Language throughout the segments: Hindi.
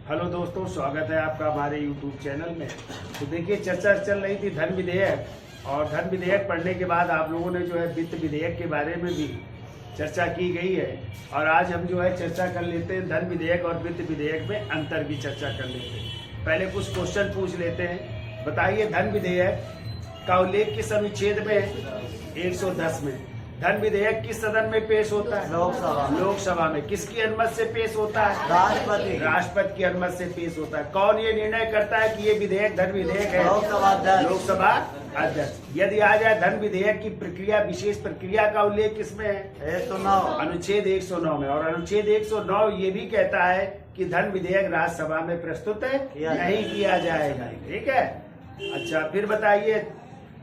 हेलो दोस्तों, स्वागत है आपका हमारे YouTube चैनल में। तो देखिए, चर्चा चल रही थी धन विधेयक, और धन विधेयक पढ़ने के बाद आप लोगों ने जो है वित्त विधेयक के बारे में भी चर्चा की गई है। और आज हम जो है चर्चा कर लेते हैं धन विधेयक और वित्त विधेयक में अंतर की चर्चा कर लेते हैं। पहले कुछ क्वेश्चन पूछ लेते हैं। बताइए, धन विधेयक का उल्लेख किस अनुच्छेद में है? 110 में। धन विधेयक किस सदन में पेश होता है? लोकसभा में। किसकी अनुमति से पेश होता है? राष्ट्रपति की अनुमति से पेश होता है। कौन ये निर्णय करता है कि ये विधेयक धन विधेयक है? लोकसभा अध्यक्ष। यदि आ जाए धन विधेयक की प्रक्रिया, विशेष प्रक्रिया का उल्लेख किसमें है? 109। अनुच्छेद 109 में। और अनुच्छेद 109 ये भी कहता है कि धन विधेयक राज्यसभा में प्रस्तुत नहीं किया जाएगा। ठीक है। अच्छा, फिर बताइए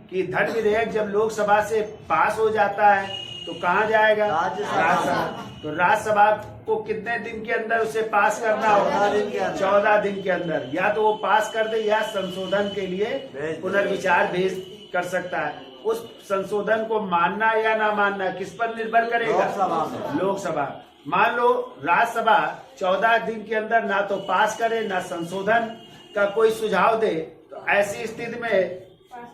कि धन विधेयक जब लोकसभा से पास हो जाता है तो कहाँ जाएगा? राज्यसभा। तो राज्यसभा को कितने दिन के अंदर उसे पास करना होगा? 14 दिन के अंदर। या तो वो पास कर दे या संशोधन के लिए पुनर्विचार भेज कर सकता है। उस संशोधन को मानना या ना मानना किस पर निर्भर करेगा? लोकसभा। मान लो राज्यसभा 14 दिन के अंदर ना तो पास करे ना संशोधन का कोई सुझाव दे, तो ऐसी स्थिति में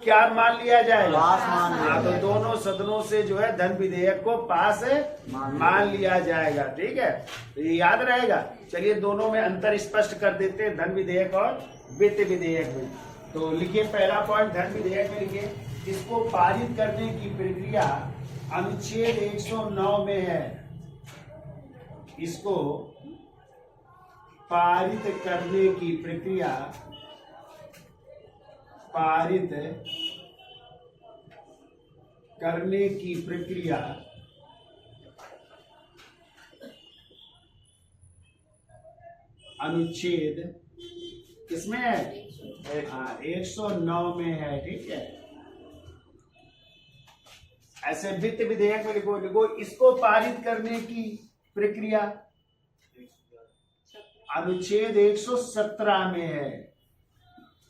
क्या मान लिया जाएगा? हाँ, तो दोनों सदनों से जो है धन विधेयक को पास मान लिया जाएगा। ठीक है, तो ये याद रहेगा। चलिए, दोनों में अंतर स्पष्ट कर देते हैं, धन विधेयक और वित्त विधेयक में। तो लिखिए, पहला पॉइंट धन विधेयक में लिखिए, इसको पारित करने की प्रक्रिया अनुच्छेद 109 में है। इसको पारित करने की प्रक्रिया अनुच्छेद किसमें है? 109 में है। ठीक है। ऐसे वित्त विधेयक में लिखो इसको पारित करने की प्रक्रिया अनुच्छेद 117 में है।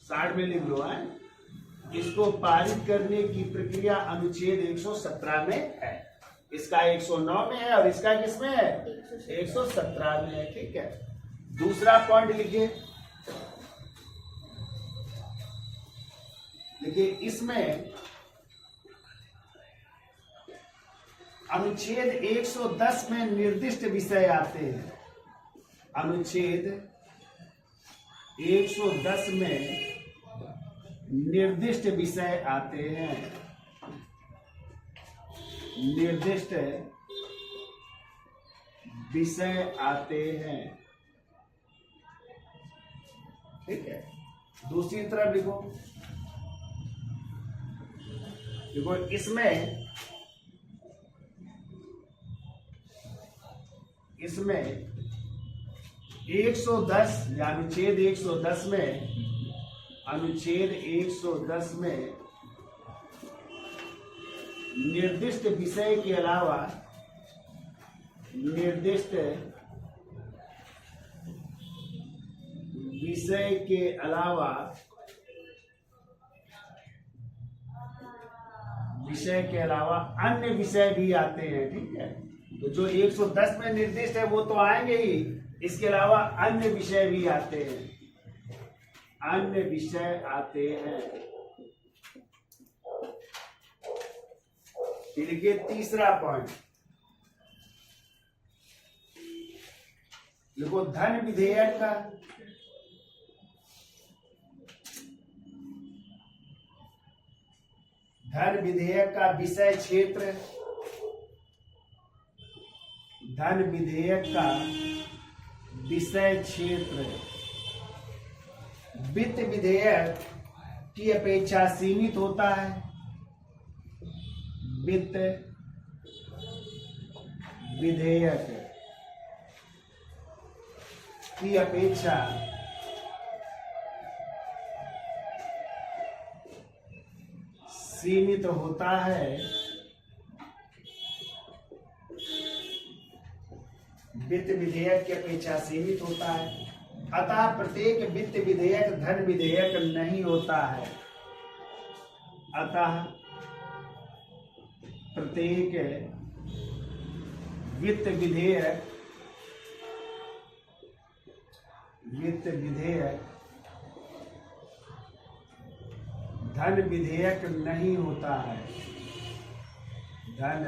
60 में लिख लो है। इसको पारित करने की प्रक्रिया अनुच्छेद 117 में है। इसका 109 में है और इसका किसमें है? 117 में है। ठीक है। दूसरा पॉइंट लिखिए, इसमें अनुच्छेद 110 में निर्दिष्ट विषय आते हैं। अनुच्छेद 110 में निर्दिष्ट विषय आते हैं। निर्दिष्ट विषय आते हैं। ठीक है। दूसरी तरफ लिखो इसमें 110 या अनुच्छेद 110 में निर्दिष्ट विषय के अलावा अन्य विषय भी आते हैं। ठीक है। तो जो 110 में निर्दिष्ट है वो तो आएंगे ही, इसके अलावा अन्य विषय भी आते हैं। फिर तीसरा पॉइंट लिखो, धन विधेयक का विषय क्षेत्र वित्त विधेयक की अपेक्षा सीमित होता है। वित्त विधेयक की अपेक्षा सीमित होता है। वित्त विधेयक की अपेक्षा सीमित होता है। अतः प्रत्येक वित्त विधेयक धन विधेयक नहीं होता है। अतः प्रत्येक वित्त विधेयक वित्त विधेयक धन विधेयक नहीं होता है। धन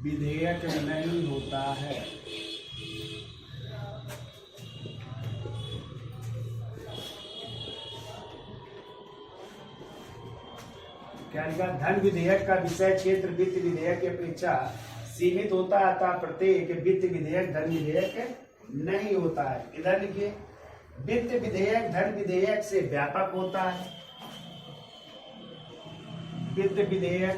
विधेयक नहीं होता है। क्या लिखा? धन विधेयक का विषय क्षेत्र वित्त विधेयक की अपेक्षा सीमित होता है, अतः प्रत्येक वित्त विधेयक धन विधेयक नहीं होता है। इधर लिखिए, वित्त विधेयक धन विधेयक से व्यापक होता है। वित्त विधेयक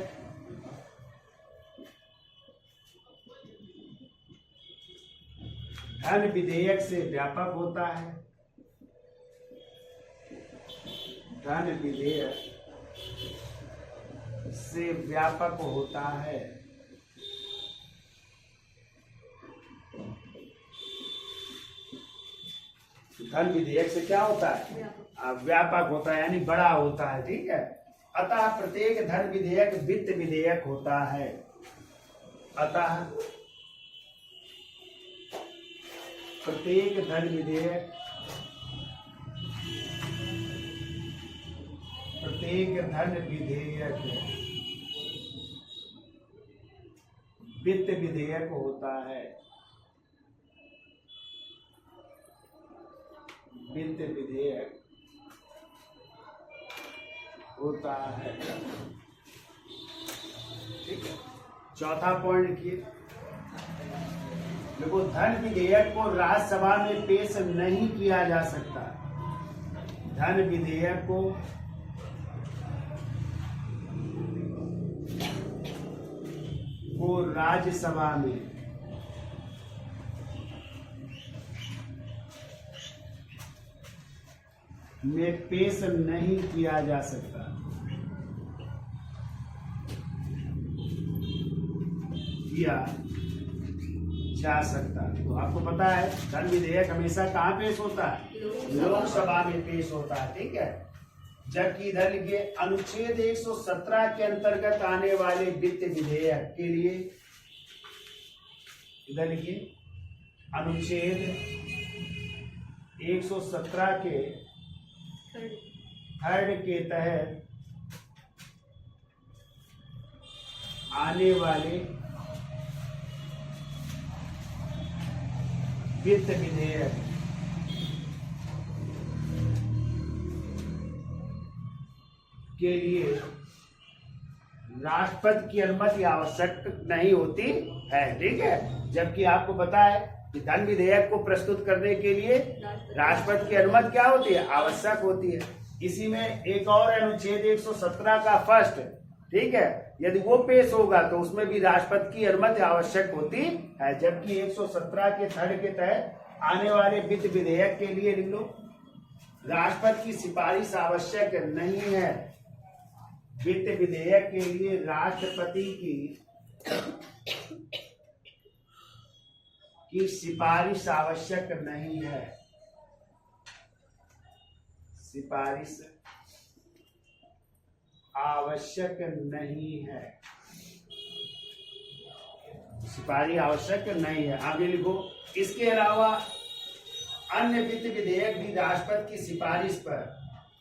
धन विधेयक से व्यापक होता है। धन विधेयक से व्यापक होता है। धन विधेयक से क्या होता है? व्यापक होता है, यानी बड़ा होता है। ठीक है। अतः प्रत्येक धन विधेयक वित्त विधेयक होता है। अतः प्रत्येक धन विधेयक वित्त विधेयक होता है। वित्त विधेयक होता है। ठीक है। चौथा पॉइंट लिखिए, देखो, धन विधेयक को राज्यसभा में पेश नहीं किया जा सकता। धन विधेयक को राज्यसभा में पेश नहीं किया जा सकता। किया जा सकता। तो आपको पता है धन विधेयक हमेशा कहाँ पेश होता है? लोकसभा में पेश होता है। ठीक है। जबकि इधर लिखिए, अनुच्छेद 117 के अंतर्गत आने वाले वित्त विधेयक के लिए, इधर लिखिए, अनुच्छेद 117 के थर्ड के तहत आने वाले वित्त विधेयक के लिए राष्ट्रपति की अनुमति आवश्यक नहीं होती है। ठीक है। जबकि आपको पता है कि धन विधेयक को प्रस्तुत करने के लिए राष्ट्रपति की अनुमति क्या होती है? आवश्यक होती है। इसी में एक और अनुच्छेद 117 का फर्स्ट, ठीक है, यदि वो पेश होगा तो उसमें भी राष्ट्रपति की अनुमति आवश्यक होती है। जबकि 117 के थर्ड के तहत आने वाले वित्त विधेयक के लिए लिख लो, राष्ट्रपति की सिफारिश आवश्यक नहीं है। वित्त विधेयक के लिए राष्ट्रपति की सिफारिश आवश्यक नहीं है। सिफारिश आवश्यक नहीं है। सिफारिश आवश्यक नहीं है। आगे लिखो, इसके अलावा अन्य वित्त विधेयक भी राष्ट्रपति की सिफारिश पर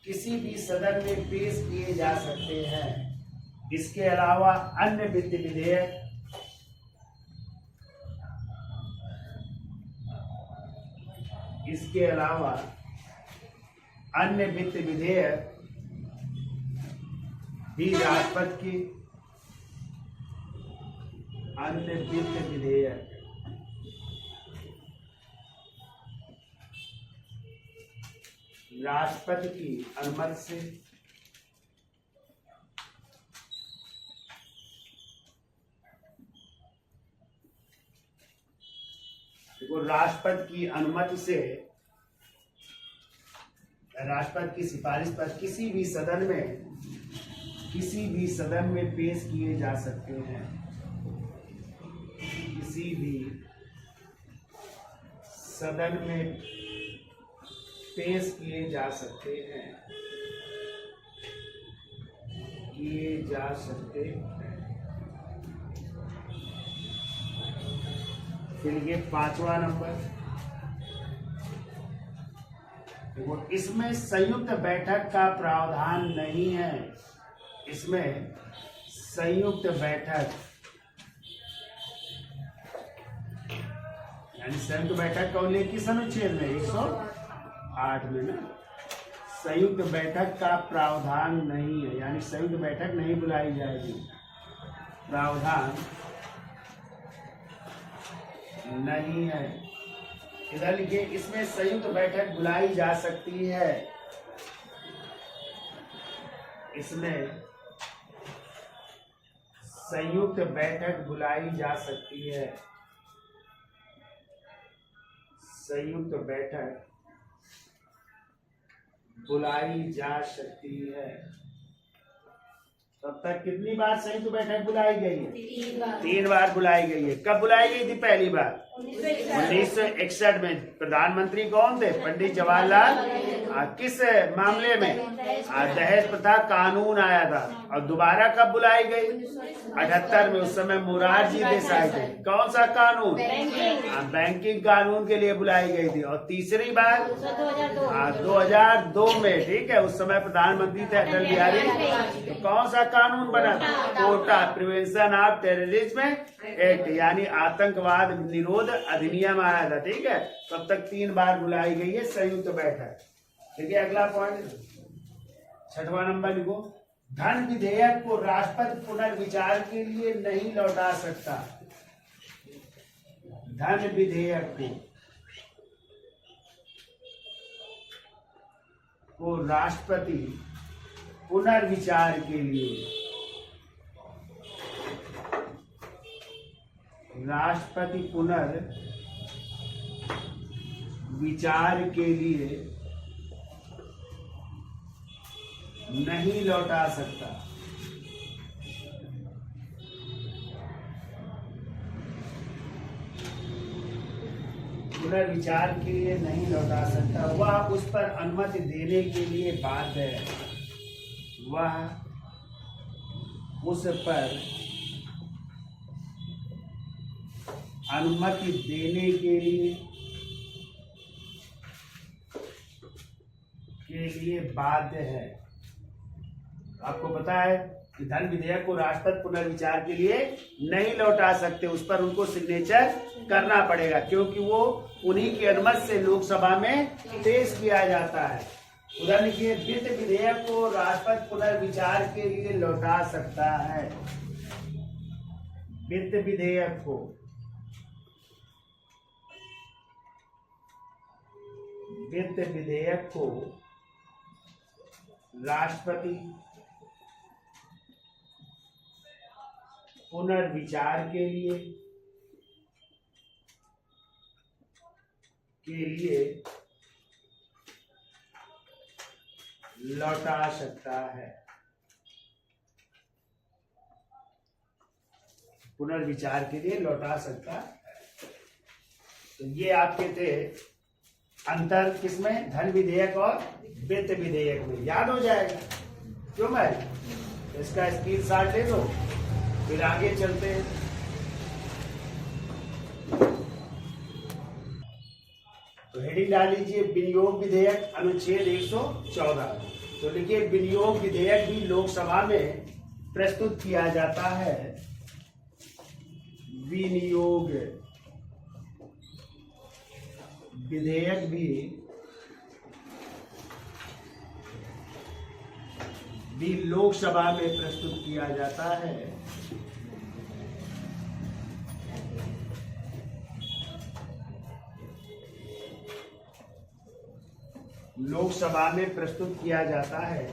किसी भी सदन में पेश किए जा सकते हैं। इसके अलावा अन्य वित्त विधेयक भी राष्ट्रपति की राष्ट्रपति की अनुमति से देखो, राष्ट्रपति की अनुमति से राष्ट्रपति की सिफारिश पर किसी भी सदन में पेश किए जा सकते हैं। किसी भी सदन में पेश किए जा सकते हैं। फिर ये 5वां नंबर, देखो इसमें संयुक्त बैठक का प्रावधान नहीं है। इसमें संयुक्त बैठक यानी संयुक्त बैठक का उल्लेख किस अनुच्छेद में? 108 में ना। संयुक्त बैठक का प्रावधान नहीं है, यानी संयुक्त बैठक नहीं बुलाई जाएगी। प्रावधान नहीं है। इधर लिखिए, इसमें संयुक्त बैठक बुलाई जा सकती है। इसमें संयुक्त बैठक बुलाई जा सकती है। संयुक्त बैठक बुलाई जा सकती है। तब तक कितनी बार संयुक्त बैठक बुलाई गई है? 3 बार बुलाई गई है। कब बुलाई गई थी पहली बार? 1961 में। प्रधानमंत्री कौन थे? पंडित जवाहरलाल। किस मामले में? दहेज प्रथा कानून आया था। और दोबारा कब बुलाई गई? 78 में। उस समय मोरारजी देसाई थे। कौन सा कानून? बैंकिंग कानून के लिए बुलाई गई थी। और तीसरी बार 2002 में, ठीक है। उस समय प्रधानमंत्री थे अटल बिहारी। तो कौन सा कानून बना? POTA, prevention of terrorism act, यानी आतंकवाद निरोध अधिनियम आया था, ठीक है। तब तक 3 बार बुलाई गई है संयुक्त बैठक। ठीक है, अगला पॉइंट 6वां नंबर लिखो, धन विधेयक को राष्ट्रपति पुनर्विचार के लिए नहीं लौटा सकता। धन विधेयक को राष्ट्रपति पुनर्विचार के लिए, राष्ट्रपति पुनर्विचार के लिए नहीं लौटा सकता। पुनर्विचार के लिए नहीं लौटा सकता। वह उस पर अनुमति देने के लिए बाध्य है। वह उस पर अनुमति देने के लिए बाध्य है। आपको पता है कि धन विधेयक को राष्ट्रपति पुनर्विचार के लिए नहीं लौटा सकते। उस पर उनको सिग्नेचर करना पड़ेगा, क्योंकि वो उन्हीं की अनुमति से लोकसभा में पेश किया जाता है। उधर लिखिए, वित्त विधेयक को राष्ट्रपति पुनर्विचार के लिए लौटा सकता है। वित्त विधेयक को राष्ट्रपति पुनर्विचार के लिए लौटा सकता है। पुनर्विचार के लिए लौटा सकता है। तो ये आपके थे अंतर किसमें? धन विधेयक और वित्त विधेयक में। याद हो जाएगा क्यों भाई? इसका स्क्रीनशॉट ले लो, फिर आगे चलते हैं। तो हेडिंग डाल लीजिए, विनियोग विधेयक अनुच्छेद 114। तो लिखिए, विनियोग विधेयक भी लोकसभा में प्रस्तुत किया जाता है। विनियोग विधेयक भी लोकसभा में प्रस्तुत किया जाता है। लोकसभा में प्रस्तुत किया जाता है।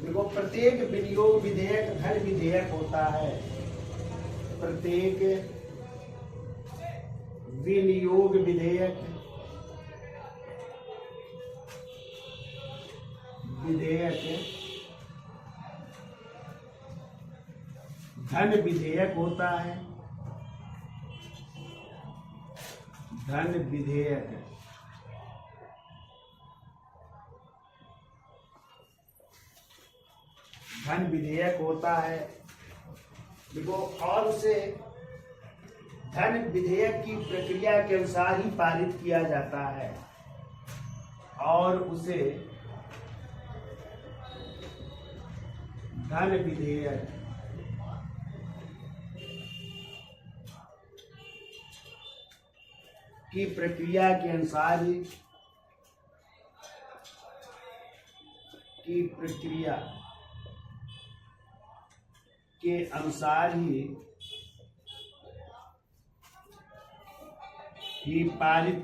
देखो, प्रत्येक विनियोग विधेयक धन विधेयक होता है। प्रत्येक विनियोग विधेयक धन विधेयक होता है। धन विधेयक होता है। देखो, और उसे धन विधेयक की प्रक्रिया के अनुसार ही पारित किया जाता है और उसे धन विधेयक की प्रक्रिया के अनुसार ही पारित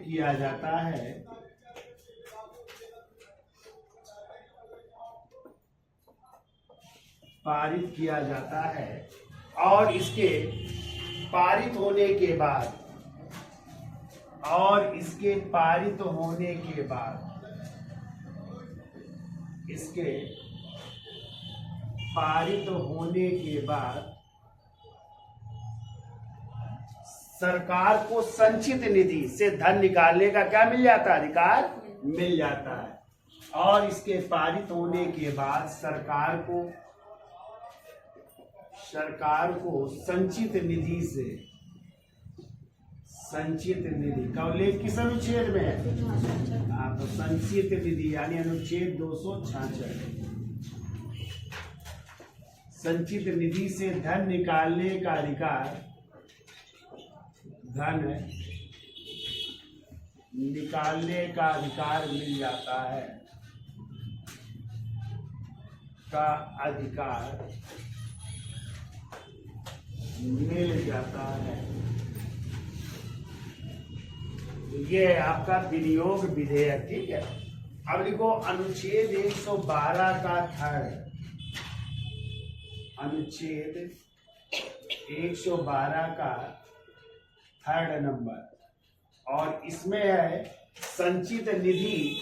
किया जाता है और इसके पारित होने के बाद सरकार को संचित निधि से धन निकालने का क्या मिल जाता है? अधिकार मिल जाता है। और इसके पारित होने के बाद सरकार को संचित निधि का उल्लेख किस अनुच्छेद में है? हाँ, तो संचित निधि यानी अनुच्छेद 266। संचित निधि से धन निकालने का अधिकार मिल जाता है ये है आपका विनियोग विधेयक। ठीक है, अब लिखो अनुच्छेद 112 का थर्ड, अनुच्छेद 112 का थर्ड नंबर, और इसमें है संचित निधि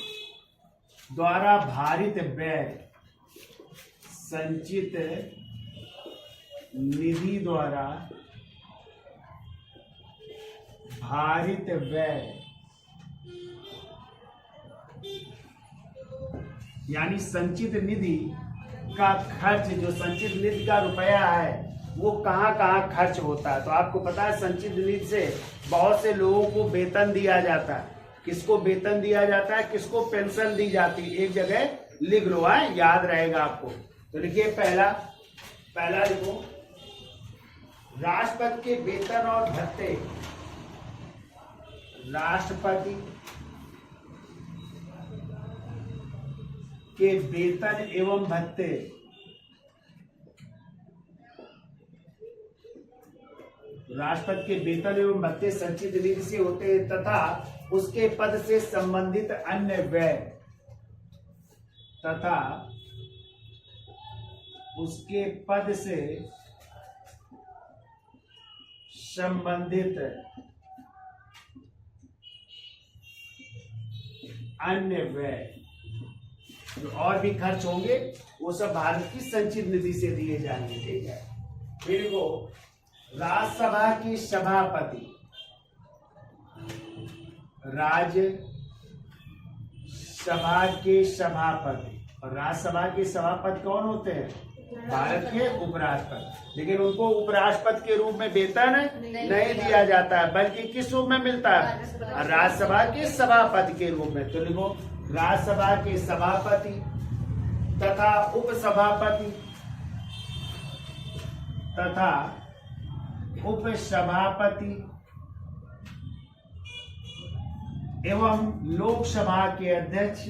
द्वारा भारित व्यय, संचित निधि द्वारा भारित व्यय, यानी संचित निधि का खर्च, जो संचित निधि का रुपया है वो कहाँ कहाँ खर्च होता है। तो आपको पता है संचित निधि से बहुत से लोगों को वेतन दिया जाता है। किसको वेतन दिया जाता है, किसको पेंशन दी जाती है, एक जगह लिख लो, है याद रहेगा आपको। तो लिखिए पहला लिखो, राष्ट्रपति के वेतन और भत्ते, राष्ट्रपति के वेतन एवं भत्ते संचित निधि से होते हैं तथा उसके पद से संबंधित अन्य व्यय जो और भी खर्च होंगे वो सब भारत की संचित निधि से दिए जाएंगे। ठीक है, फिर वो राज्यसभा की सभापति, राज्यसभा के सभापति, और राज्यसभा के सभापति कौन होते हैं? भारत के उपराष्ट्रपति। लेकिन उनको उपराष्ट्रपति के रूप में वेतन नहीं दिया जाता है, बल्कि किस रूप में मिलता है? राज्यसभा के सभापति के रूप में। तो लिखो राज्यसभा के सभापति तथा उपसभापति एवं लोकसभा के अध्यक्ष,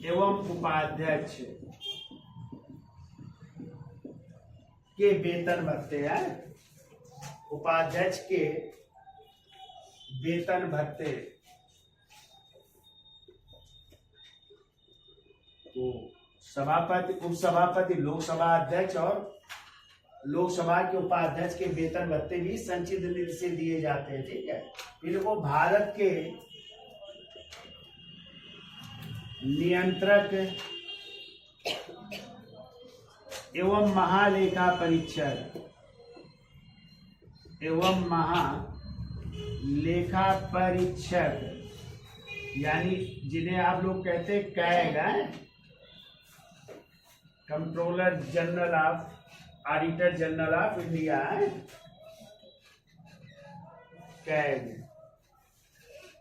एवं उपाध्यक्ष के वेतन भत्ते हैं। उपाध्यक्ष के वेतन भत्ते तो सभापति, उपसभापति, लोकसभा अध्यक्ष और लोकसभा के उपाध्यक्ष के वेतन भत्ते भी संचित निधि से दिए जाते हैं। ठीक है, फिर वो भारत के नियंत्रक एवं महालेखा परीक्षक यानी जिन्हें आप लोग कहते हैं CAG, controller general of auditor general of India, CAG.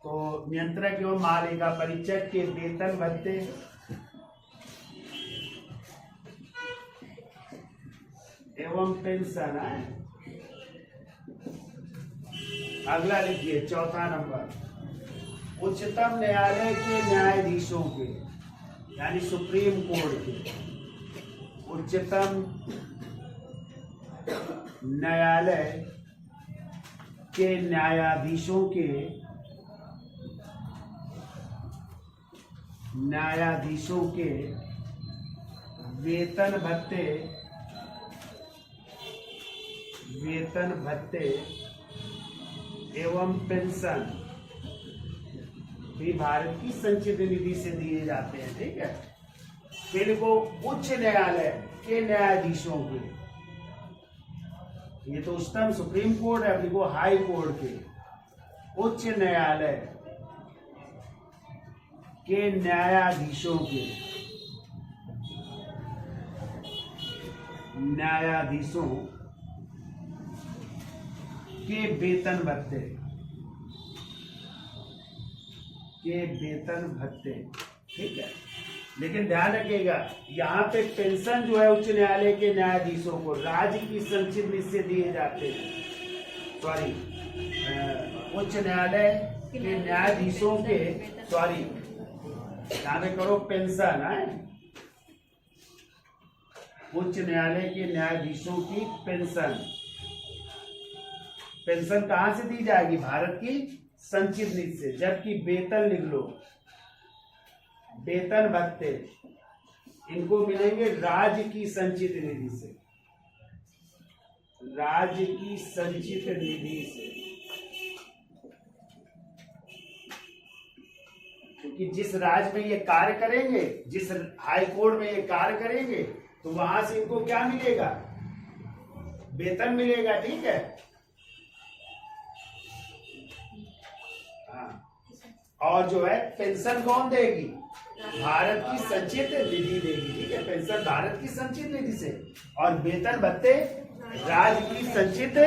तो नियंत्रक एवं महालेखा परीक्षक के वेतन भत्ते एवं पेंशन है। अगला लिखिए, चौथा नंबर, उच्चतम न्यायालय के न्यायाधीशों के, यानी सुप्रीम कोर्ट के, उच्चतम न्यायालय के न्यायाधीशों के वेतन भत्ते एवं पेंशन भी भारत की संचित निधि से दिए जाते हैं। ठीक है, फिर वो उच्च न्यायालय के न्यायाधीशों के, ये तो उच्चतम सुप्रीम कोर्ट है, अभी वो हाई कोर्ट के, उच्च न्यायालय के न्यायाधीशों के वेतन भत्ते। ठीक है, लेकिन ध्यान रखिएगा, यहाँ पे पेंशन जो है उच्च न्यायालय के न्यायाधीशों को राज्य की संचित निधि से दिए जाते हैं। सॉरी, उच्च न्यायालय के न्यायाधीशों के, सॉरी यहाँ पे करो पेंशन है, उच्च न्यायालय के न्यायाधीशों की पेंशन कहां से दी जाएगी? भारत की संचित निधि से। जबकि वेतन लिख लो, वेतन भत्ते इनको मिलेंगे राज्य की संचित निधि से, राज्य की संचित निधि से। क्योंकि जिस राज्य में ये कार्य करेंगे, जिस हाई कोर्ट में ये कार्य करेंगे, तो वहां से इनको क्या मिलेगा? वेतन मिलेगा। ठीक है, हाँ। और जो है पेंशन कौन देगी? भारत की संचित निधि देगी। ठीक है, पेंशन भारत की संचित निधि से और वेतन भत्ते राज्य की संचित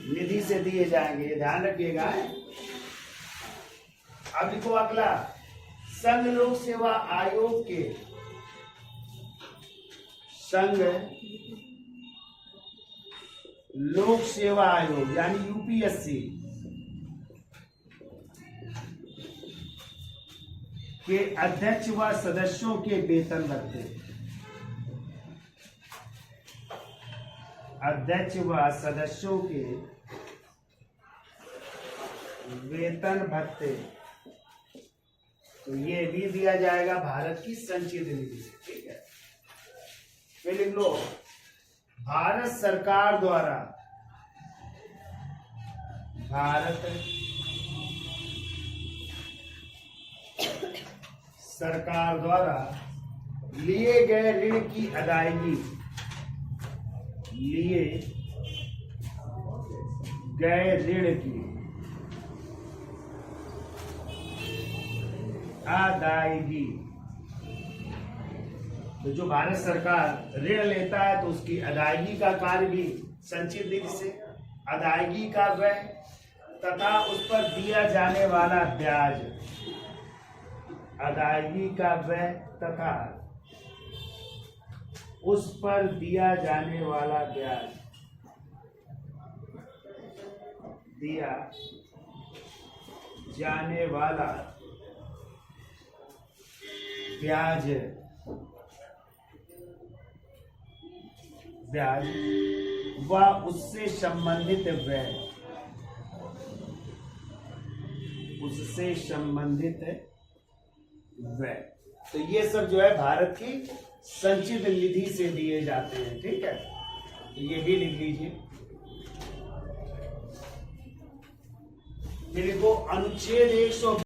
निधि से दिए जाएंगे, ये ध्यान रखिएगा। अब लिखो अगला, संघ लोक सेवा आयोग के, संघ लोक सेवा आयोग यानी यूपीएससी के अध्यक्ष व सदस्यों के वेतन भत्ते, अध्यक्ष व सदस्यों के वेतन भत्ते, तो ये भी दिया जाएगा भारत की संचित निधि से। ठीक है, फिर लिख लो, भारत सरकार द्वारा, भारत सरकार द्वारा लिए गए ऋण की अदायगी, लिए गए ऋण की अदायगी, तो जो भारत सरकार ऋण लेता है तो उसकी अदायगी का कार्य भी संचित निधि से, अदायगी का व्यय तथा उस पर दिया जाने वाला ब्याज, अदायगी का व्यय तथा उस पर दिया जाने वाला ब्याज, दिया जाने वाला ब्याज, ब्याज व उससे संबंधित व्यय, उससे संबंधित व्यय, तो ये सब जो है भारत की संचित निधि से दिए जाते हैं। ठीक है, ये भी लिख लीजिए। फिर देखो अनुच्छेद 100